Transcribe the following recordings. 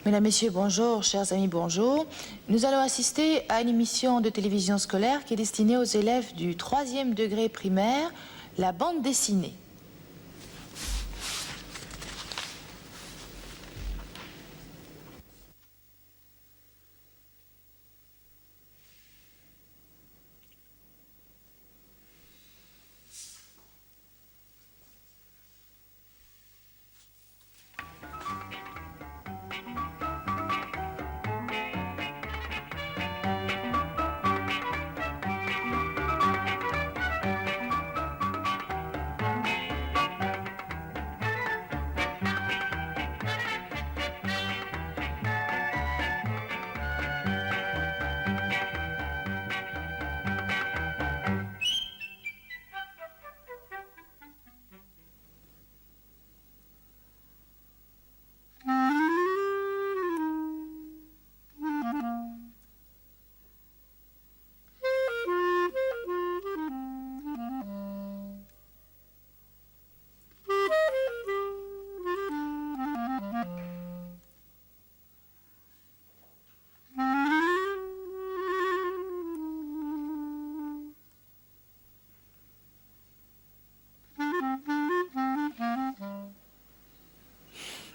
Mesdames, Messieurs, bonjour, chers amis, bonjour. Nous allons assister à une émission de télévision scolaire qui est destinée aux élèves du 3e degré primaire, la bande dessinée.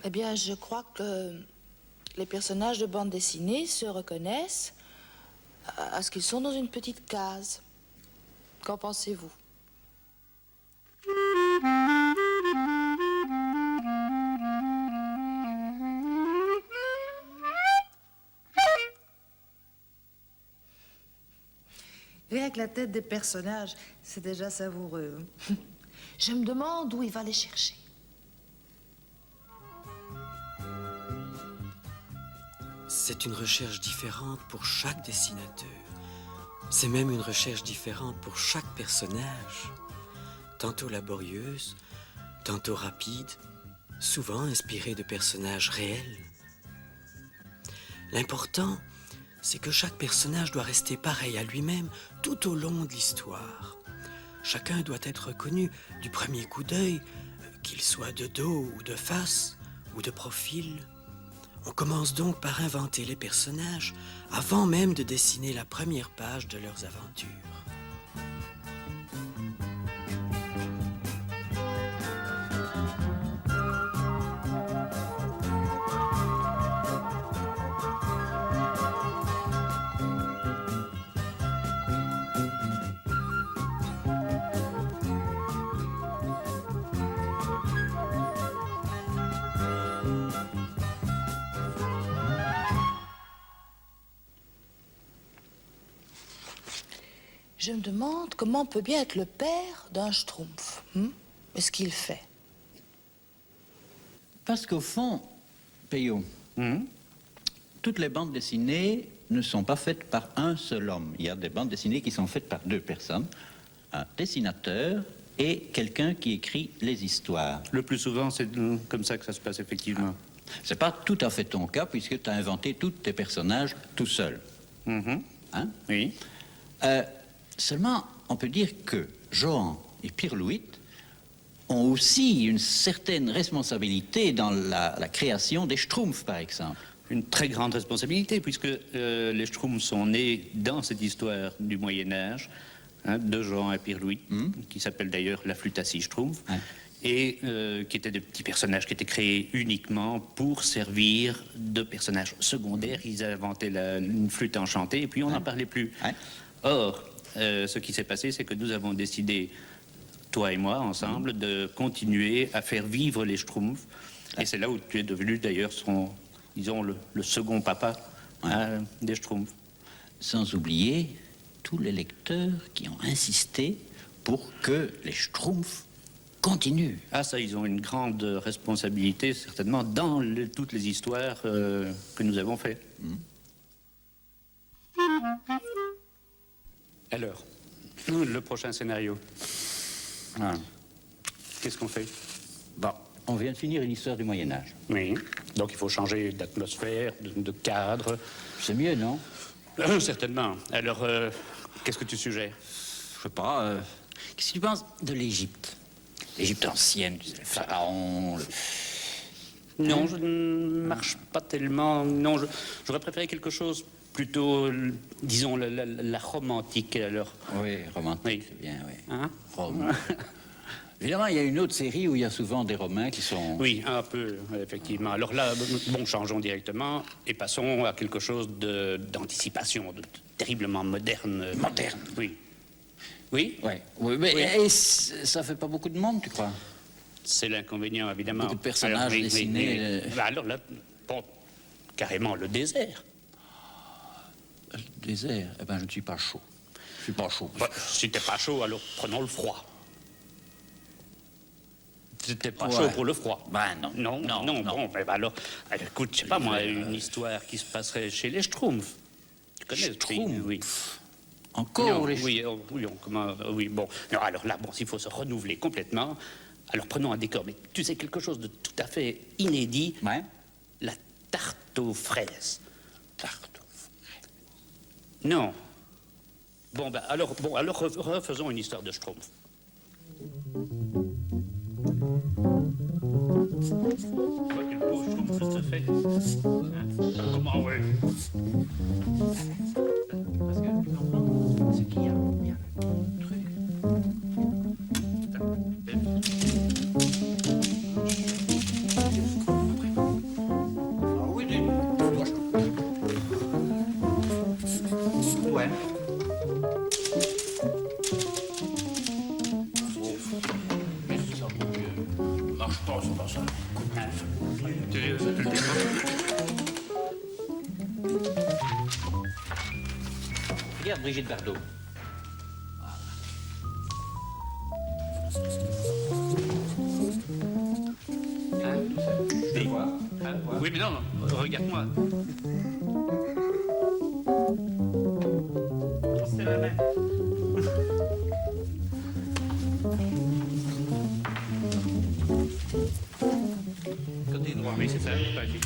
Eh bien, je crois que les personnages de bande dessinée se reconnaissent à ce qu'ils sont dans une petite case. Qu'en pensez-vous? Rien que la tête des personnages, c'est déjà savoureux. Je me demande où il va les chercher. C'est une recherche différente pour chaque dessinateur. C'est même une recherche différente pour chaque personnage. Tantôt laborieuse, tantôt rapide, souvent inspirée de personnages réels. L'important, c'est que chaque personnage doit rester pareil à lui-même tout au long de l'histoire. Chacun doit être reconnu du premier coup d'œil, qu'il soit de dos ou de face ou de profil. On commence donc par inventer les personnages avant même de dessiner la première page de leurs aventures. Je me demande comment peut bien être le père d'un Schtroumpf. Est-ce qu'il fait? Parce qu'au fond, Peyo, toutes les bandes dessinées ne sont pas faites par un seul homme. Il y a des bandes dessinées qui sont faites par deux personnes, un dessinateur et quelqu'un qui écrit les histoires. Le plus souvent, c'est comme ça que ça se passe, effectivement. C'est pas tout à fait ton cas, puisque tu as inventé tous tes personnages tout seul. Hein? Oui. Seulement, on peut dire que Johan et Pirlouit ont aussi une certaine responsabilité dans la création des Schtroumpfs, par exemple. Une très grande responsabilité, puisque les Schtroumpfs sont nés dans cette histoire du Moyen-Âge, de Johan et Pirlouit, qui s'appelle d'ailleurs la flûte à six Schtroumpfs, et qui étaient des petits personnages qui étaient créés uniquement pour servir de personnages secondaires. Ils inventaient une flûte enchantée, et puis on n'en parlait plus. Or, ce qui s'est passé, c'est que nous avons décidé, toi et moi, ensemble, de continuer à faire vivre les Schtroumpfs. Et c'est là où tu es devenu, d'ailleurs, disons, le second papa des Schtroumpfs. Sans oublier tous les lecteurs qui ont insisté pour que les Schtroumpfs continuent. Ah, ça, ils ont une grande responsabilité, certainement, dans toutes les histoires que nous avons faites. Alors, le prochain scénario. Qu'est-ce qu'on fait? Bon, on vient de finir une histoire du Moyen-Âge. Oui, donc il faut changer d'atmosphère, de cadre. C'est mieux, non? Certainement. Alors, qu'est-ce que tu suggères? Je sais pas, qu'est-ce que tu penses de l'Égypte? L'Égypte ancienne, tu sais, le pharaon, Non, je ne marche pas tellement. Non, j'aurais préféré quelque chose plutôt, disons, la romantique. Alors. Oui, romantique, Oui. c'est bien, oui. Hein? Rome. Évidemment, il y a une autre série où il y a souvent des Romains qui sont... Oui, un peu, effectivement. Alors là, bon, changeons directement et passons à quelque chose d'anticipation, de terriblement moderne. Moderne. Oui. Oui, Ouais. Oui, mais Oui. et ça fait pas beaucoup de monde, tu crois? c'est l'inconvénient, évidemment. Beaucoup de personnages oui, dessinés, Bah, alors là, bon, carrément le désert. Le désert, eh ben, je ne suis pas chaud. Je suis pas chaud. Bah, si t'es pas chaud, alors prenons le froid. Si t'es pas Ouais. chaud pour le froid. Ben non. Non. Bon, ben, alors, écoute, je sais pas moi, une histoire qui se passerait chez les Schtroumpfs. Tu connais ce pays? Schtroumpfs? Oui. Encore Non, les... oui, bon. Non, alors là, bon, s'il faut se renouveler complètement, alors prenons un décor, mais tu sais, quelque chose de tout à fait inédit, Ouais. la tarte aux fraises. Tarte aux fraises. Non. Bon, alors refaisons une histoire de Schtroumpf. Quel beau Schtroumpf se fait. Comment, ouais. Parce que, c'est qu'il y a un truc. Ouais. Marche pas, c'est pas ça. Regarde Brigitte Bardot. Oui, mais non, regarde-moi. C'est la même. Côté droit. Oui, c'est ça. Vas-y.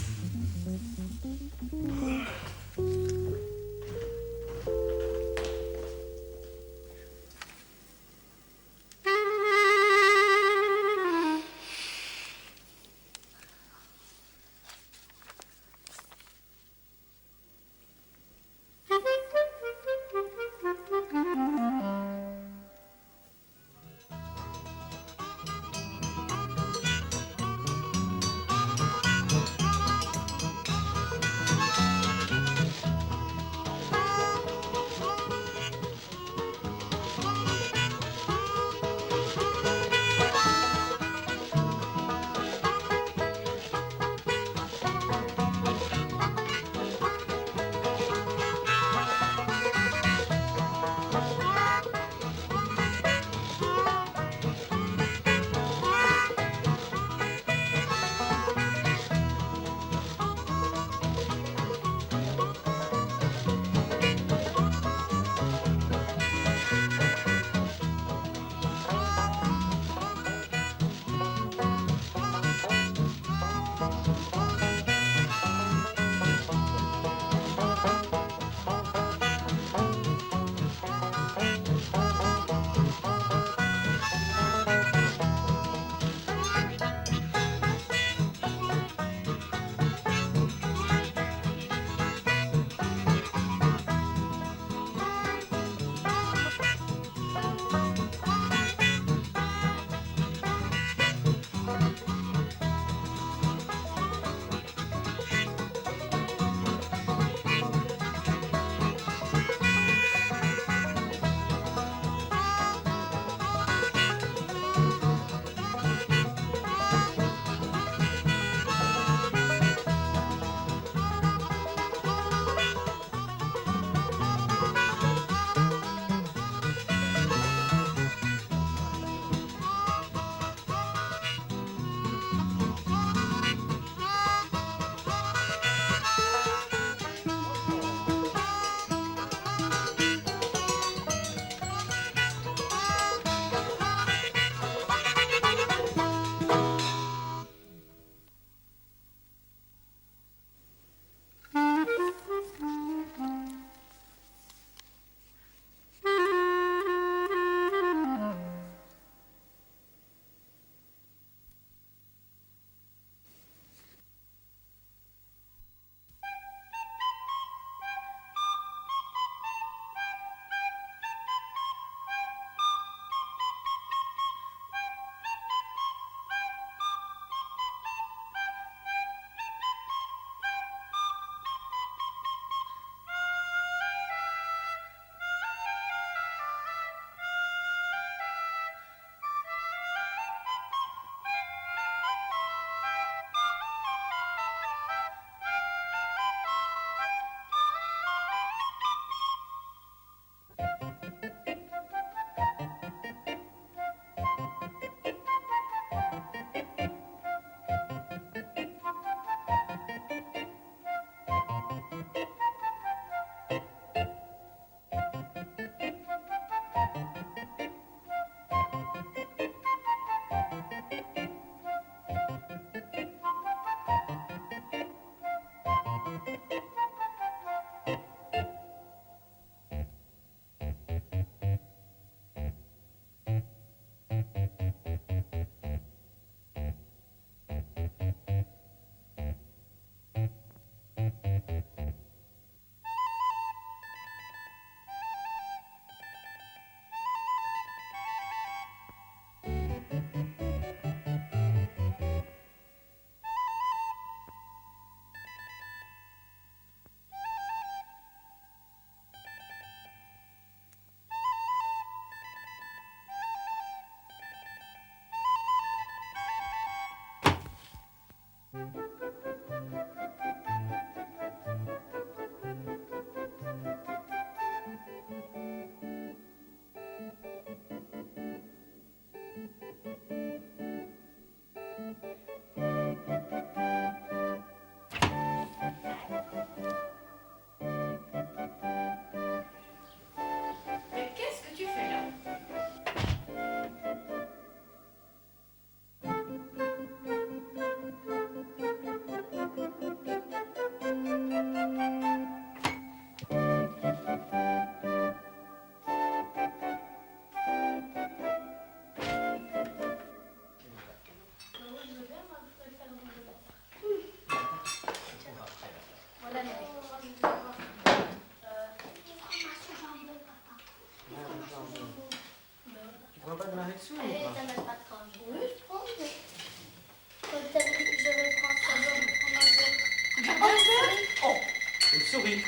souris.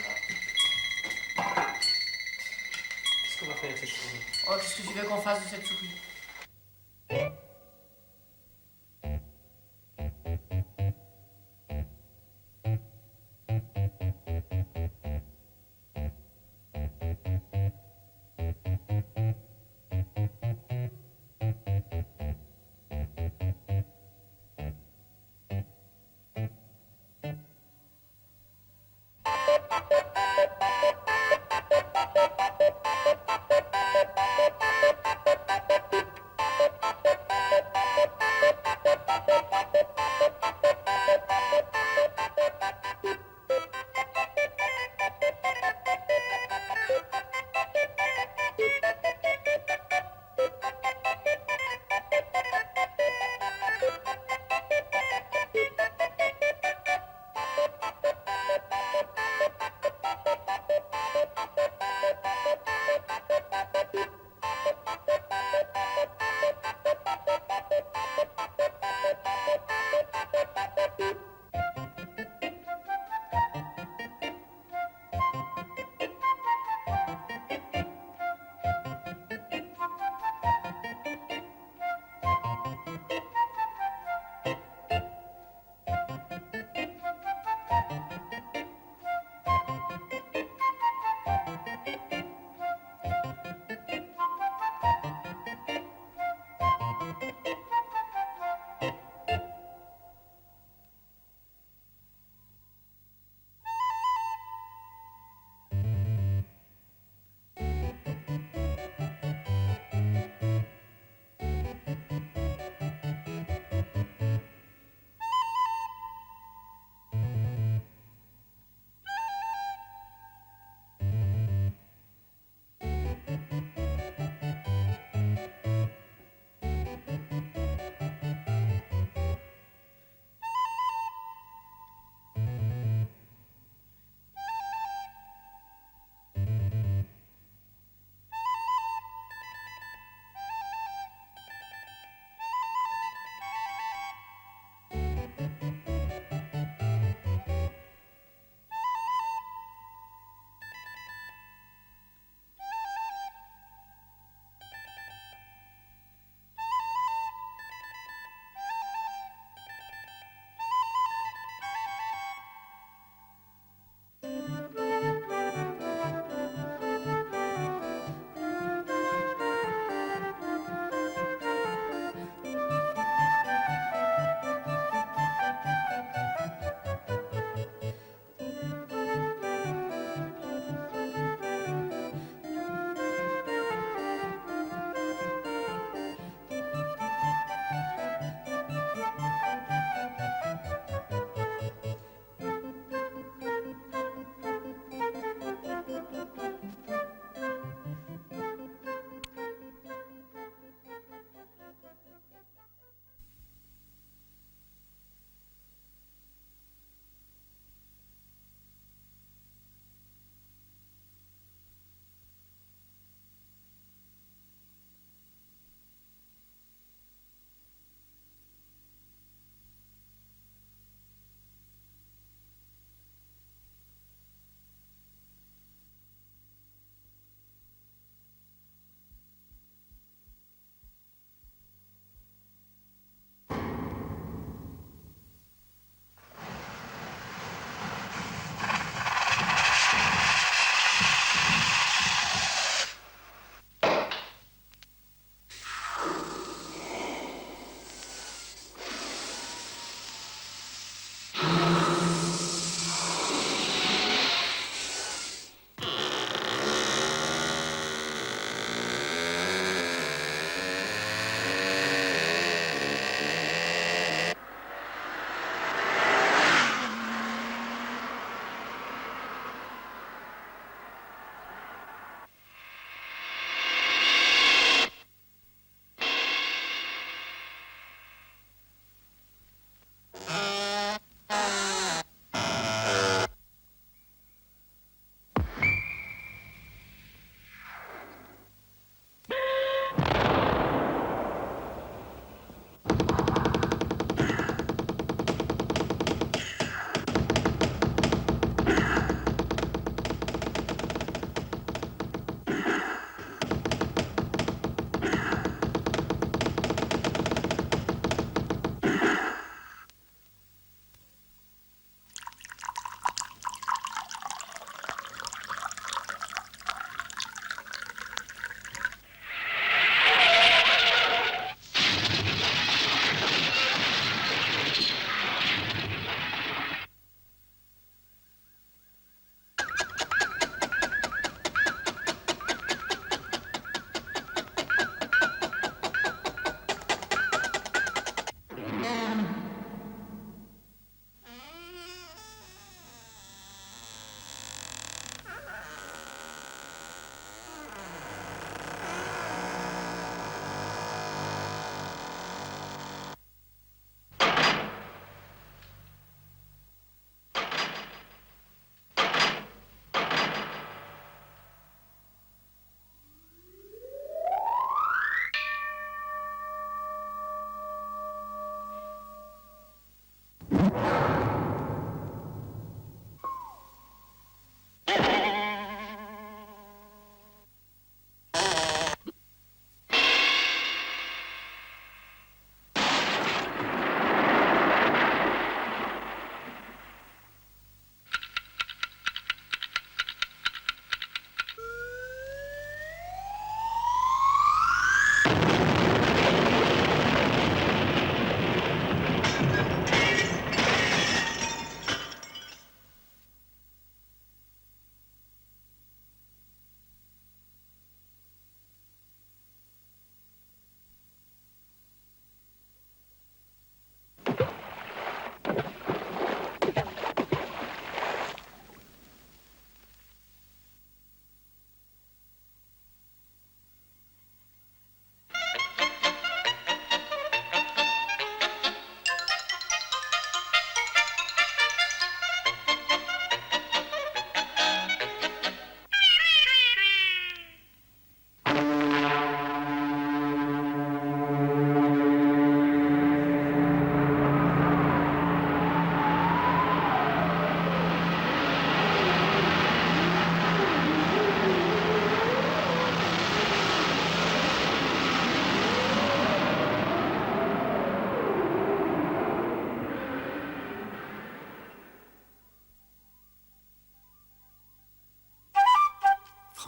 Qu'est-ce qu'on va faire avec cette souris? Oh, qu'est-ce que tu veux qu'on fasse de cette souris?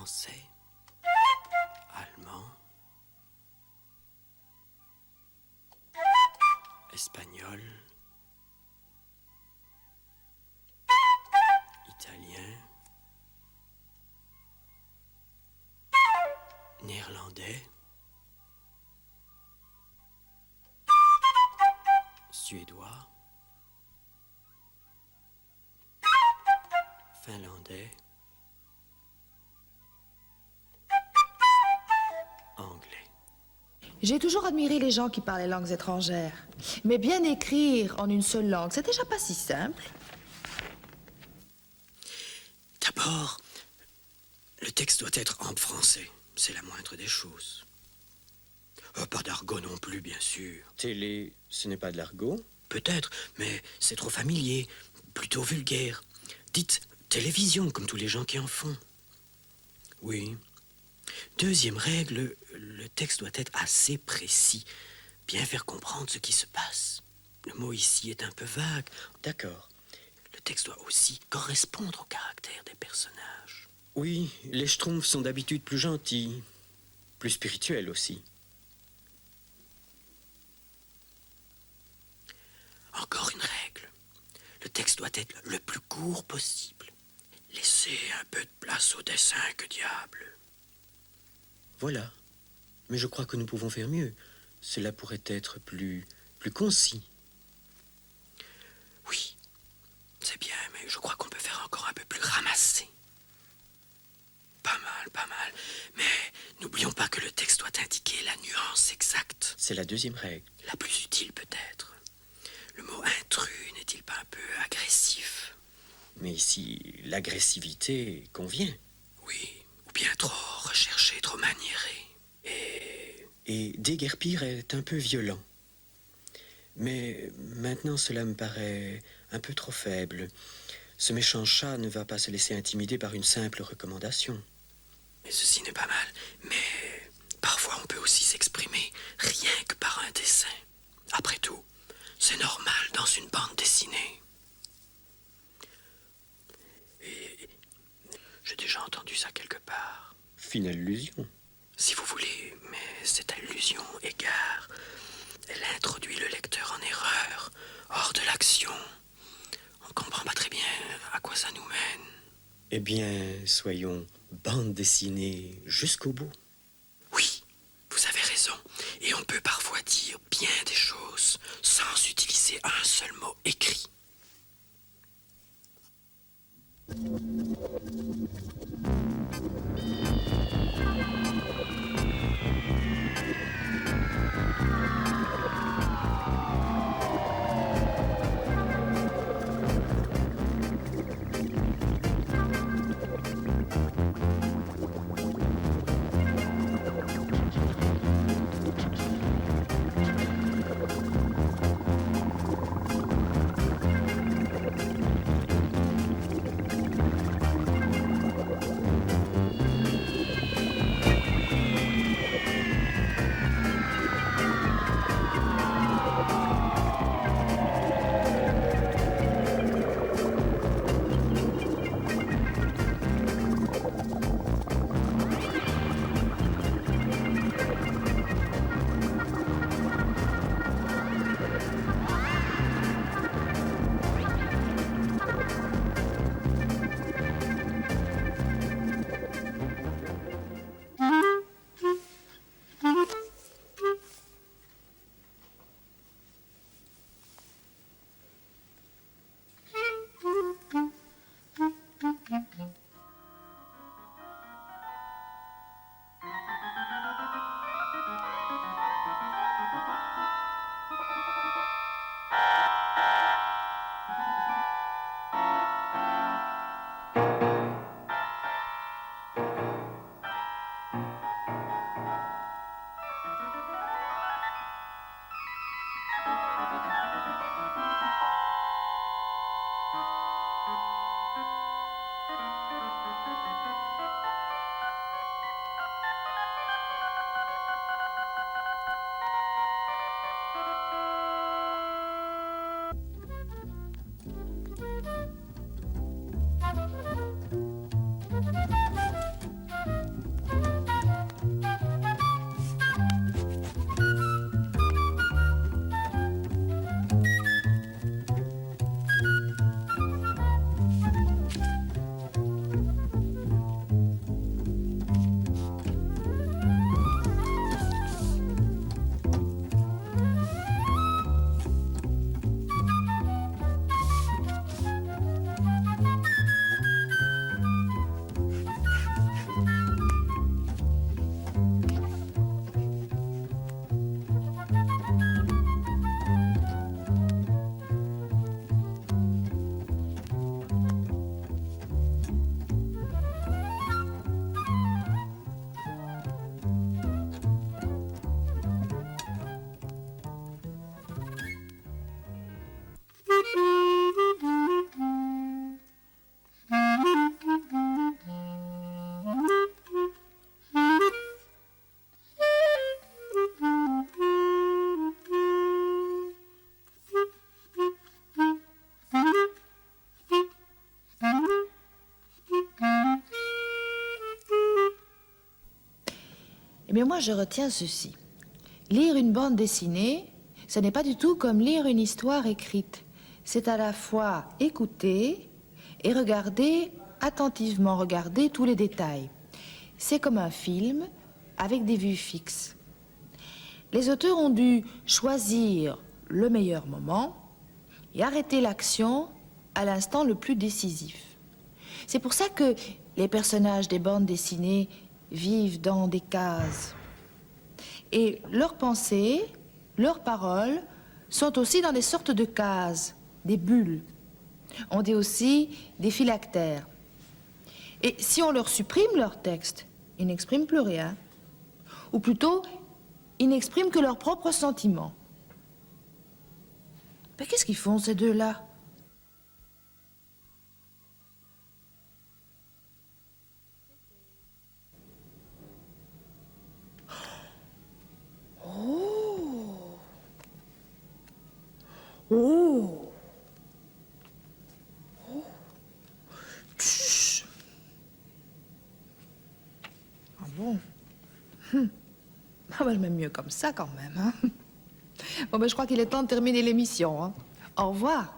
français, allemand, espagnol, italien, néerlandais, suédois, finlandais, anglais. J'ai toujours admiré les gens qui parlent les langues étrangères. Mais bien écrire en une seule langue, c'est déjà pas si simple. D'abord, le texte doit être en français. C'est la moindre des choses. Pas d'argot non plus, bien sûr. Télé, ce n'est pas de l'argot? Peut-être, mais c'est trop familier, plutôt vulgaire. Dites télévision, comme tous les gens qui en font. Oui. Deuxième règle, le texte doit être assez précis. Bien faire comprendre ce qui se passe. Le mot ici est un peu vague. D'accord. Le texte doit aussi correspondre au caractère des personnages. Oui, les Schtroumpfs sont d'habitude plus gentils, plus spirituels aussi. Encore une règle. Le texte doit être le plus court possible. Laissez un peu de place au dessin, que diable. Voilà. Mais je crois que nous pouvons faire mieux. Cela pourrait être plus concis. Oui, c'est bien, mais je crois qu'on peut faire encore un peu plus ramassé. Pas mal, pas mal. Mais n'oublions pas que le texte doit indiquer la nuance exacte. C'est la deuxième règle. La plus utile peut-être. Le mot intrus n'est-il pas un peu agressif? Mais ici, l'agressivité convient. Oui, ou bien trop recherché, trop maniéré. Et déguerpir est un peu violent. Mais maintenant, cela me paraît un peu trop faible. Ce méchant chat ne va pas se laisser intimider par une simple recommandation. Mais ceci n'est pas mal. Mais parfois, on peut aussi s'exprimer rien que par un dessin. Après tout, c'est normal dans une bande dessinée. Et j'ai déjà entendu ça quelque part. Fine allusion. Si vous voulez, mais cette allusion égare. Elle introduit le lecteur en erreur, hors de l'action. On ne comprend pas très bien à quoi ça nous mène. Eh bien, soyons bande dessinée jusqu'au bout. Oui, vous avez raison. Et on peut parfois dire bien des choses sans utiliser un seul mot écrit. Mais moi, je retiens ceci. Lire une bande dessinée, ce n'est pas du tout comme lire une histoire écrite. C'est à la fois écouter et regarder, attentivement regarder tous les détails. C'est comme un film avec des vues fixes. Les auteurs ont dû choisir le meilleur moment et arrêter l'action à l'instant le plus décisif. C'est pour ça que les personnages des bandes dessinées vivent dans des cases. Et leurs pensées, leurs paroles sont aussi dans des sortes de cases, des bulles. On dit aussi des phylactères. Et si on leur supprime leur texte, ils n'expriment plus rien. Ou plutôt, ils n'expriment que leurs propres sentiments. Mais qu'est-ce qu'ils font, ces deux-là? Oh! Oh! Oh! Tch! Ah bon? Ah ben, j'aime mieux comme ça, quand même, hein? Bon, ben, je crois qu'il est temps de terminer l'émission, hein. Au revoir.